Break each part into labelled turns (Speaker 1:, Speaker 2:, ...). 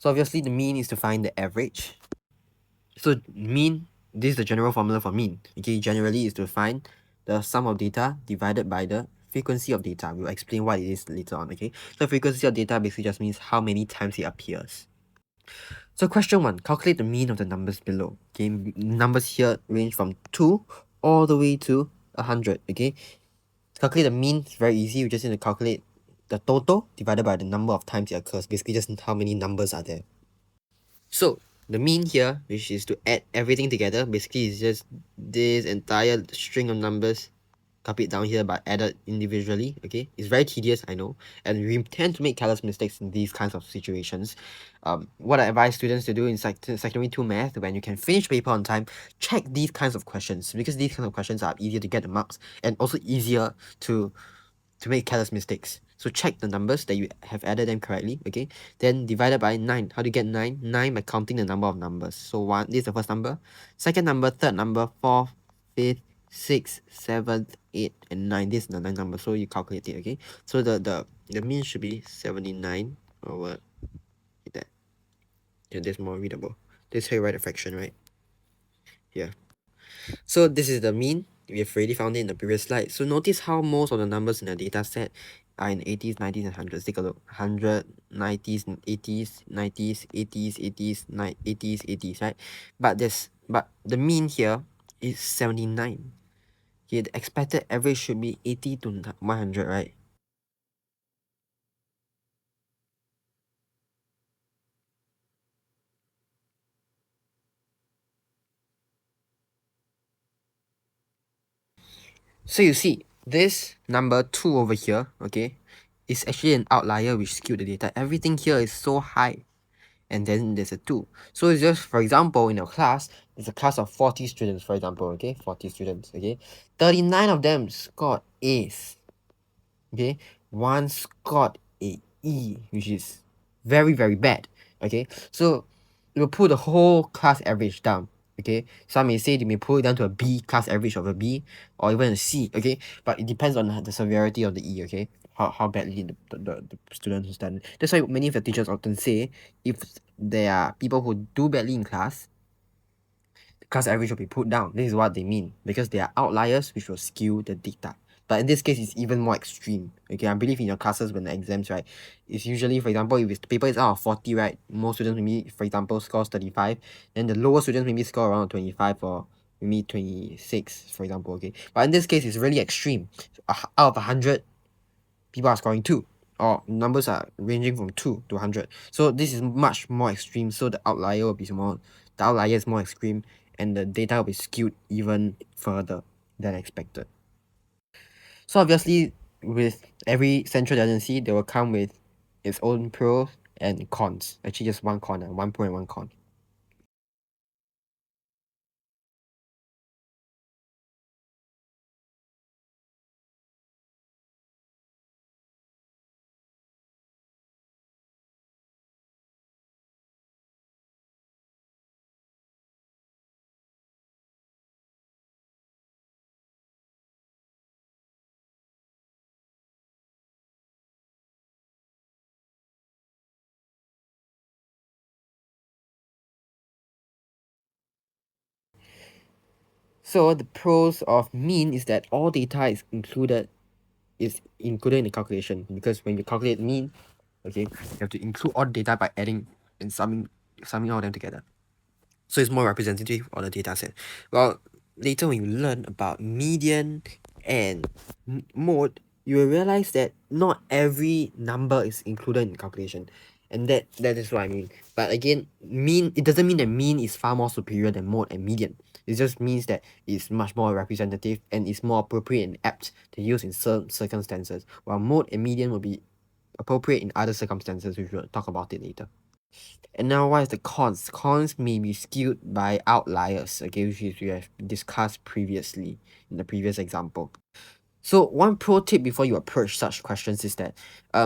Speaker 1: So obviously the mean is to find the average. So mean, this is the general formula for mean. Okay, generally is to find the sum of data divided by the frequency of data. We'll explain what it is later on. Okay, so frequency of data basically just means how many times it appears. So question 1, calculate the mean of the numbers below. Okay, numbers here range from 2 all the way to 100. Okay, calculate the mean is very easy. We just need to calculate the total divided by the number of times it occurs. Basically just how many numbers are there. So the mean here, which is to add everything together, basically is just this entire string of numbers copied down here but added individually. Okay, it's very tedious, I know, and we tend to make careless mistakes in these kinds of situations. What I advise students to do in secondary 2 math, when you can finish paper on time, check these kinds of questions, because these kinds of questions are easier to get the marks and also easier to make careless mistakes. So check the numbers that you have added them correctly, okay? Then divided by 9. How do you get 9? 9 by counting the number of numbers. So 1, this is the first number. Second number, third number, fourth, fifth, sixth, seventh, eighth, and 9. This is the 9th number. So you calculate it, okay? So the mean should be 79 over that. Yeah, that's more readable. This is how you write a fraction, right? Yeah. So this is the mean. We have already found it in the previous slide. So notice how most of the numbers in the data set are in 80s, 90s, and 100s. Take a look. 100, 90s, 80s, 90s, 80s, 80s, 80s, 80s, right? But the mean here is 79. Okay, the expected average should be 80 to 100, right? So you see, this number 2 over here, okay, is actually an outlier which skewed the data. Everything here is so high. And then there's a 2. So it's just, for example, in a class, there's a class of 40 students, for example, okay? 40 students, okay? 39 of them scored A's, okay? 1 scored a E, which is very, very bad, okay? So it will pull the whole class average down, okay? Some may say they may pull it down to a B, class average of a B, or even a C, okay? But it depends on the severity of the E, okay? How badly the students have done. That's why many of the teachers often say, if there are people who do badly in class, the class average will be put down. This is what they mean, because they are outliers which will skew the data. But in this case, it's even more extreme. Okay, I believe in your classes when the exams, right, it's usually, for example, if the paper is out of 40, right, most students maybe, for example, scores 35, then the lower students maybe score around 25 or maybe 26, for example, okay? But in this case, it's really extreme. Out of 100, people are scoring 2, or numbers are ranging from 2 to 100. So this is much more extreme, so the outlier will be the outlier is more extreme, and the data will be skewed even further than expected. So obviously, with every central tendency, they will come with its own pros and cons. Actually, just one con, one pro and one con. So the pros of mean is that all data is included in the calculation, because when you calculate mean, okay, you have to include all data by adding and summing all of them together. So it's more representative of the data set. Well, later when you learn about median and mode, you will realize that not every number is included in the calculation. And that is what I mean. But again, mean, it doesn't mean that mean is far more superior than mode and median. It just means that it's much more representative and is more appropriate and apt to use in certain circumstances, while mode and median will be appropriate in other circumstances, which we'll talk about it later. And now what is the cons? Cons may be skewed by outliers, okay, which we have discussed previously in the previous example. So one pro tip before you approach such questions is that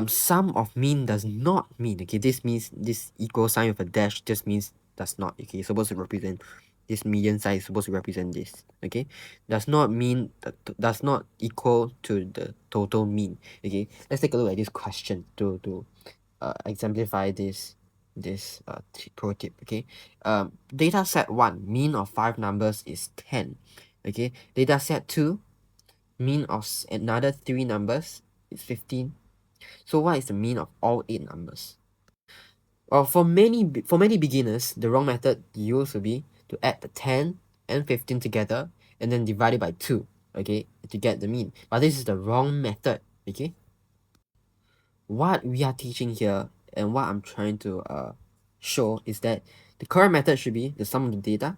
Speaker 1: sum of mean does not mean, okay, this means this equal sign with a dash just means does not, okay, it's supposed to represent this median size is supposed to represent this, okay, does not mean does not equal to the total mean, okay. Let's take a look at this question to exemplify this this pro tip, okay? Data set 1, mean of 5 numbers is 10, okay? Data set 2, mean of another 3 numbers is 15. So what is the mean of all 8 numbers? Well, for many beginners, the wrong method used would be to add the 10 and 15 together and then divide it by 2, okay, to get the mean. But this is the wrong method, okay? What we are teaching here and what I'm trying to show is that the correct method should be the sum of the data.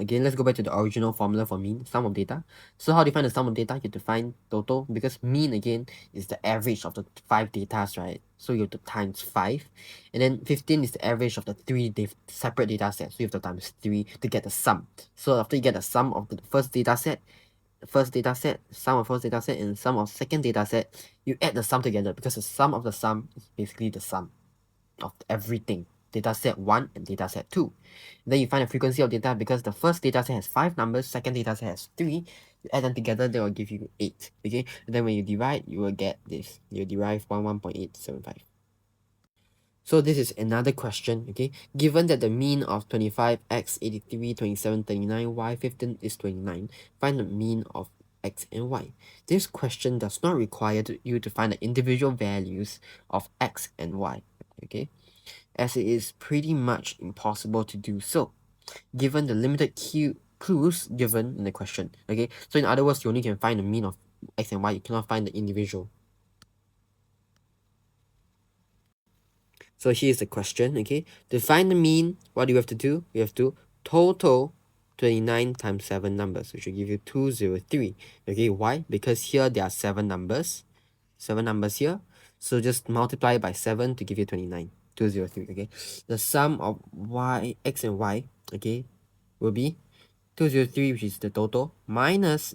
Speaker 1: Again, let's go back to the original formula for mean, sum of data. So how do you find the sum of data? You have to find total, because mean again is the average of the 5 datas, right? So you have to times 5. And then 15 is the average of the 3 separate data sets. So you have to times 3 to get the sum. So after you get the sum of the first data set, sum of first data set, and sum of second data set, you add the sum together, because the sum of the sum is basically the sum of everything. Data set 1 and data set 2. Then you find the frequency of data, because the first data set has 5 numbers, second data set has 3. You add them together, they will give you 8. Okay, and then when you divide, you will get this. You derive 11.875. So this is another question, okay? Given that the mean of 25, x 83, 27, 39, y 15 is 29, find the mean of x and y. This question does not require you to find the individual values of x and y, okay? As it is pretty much impossible to do so, given the limited clues given in the question, okay? So in other words, you only can find the mean of x and y, you cannot find the individual. So here's the question, okay? To find the mean, what do you have to do? You have to total 29 times 7 numbers, which will give you 203. Okay, why? Because here there are 7 numbers. 7 numbers here. So just multiply by 7 to give you 29. 203, okay? The sum of x and y, okay, will be 203, which is the total, minus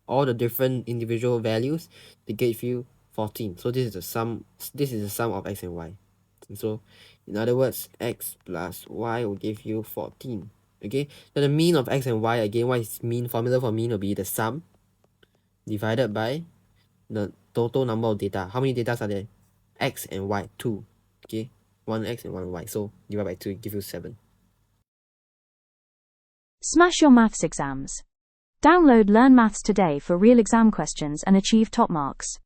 Speaker 1: all the different individual values to give you 14. So this is the sum of x and y. So in other words, x plus y will give you 14. Okay, so the mean of x and y, again, what is mean? Formula for mean will be the sum divided by the total number of data. How many data are there? X and y, 2. Okay, 1 x and 1 y. So divide by 2 give you 7.
Speaker 2: Smash your maths exams. Download Learn Maths Today for real exam questions and achieve top marks.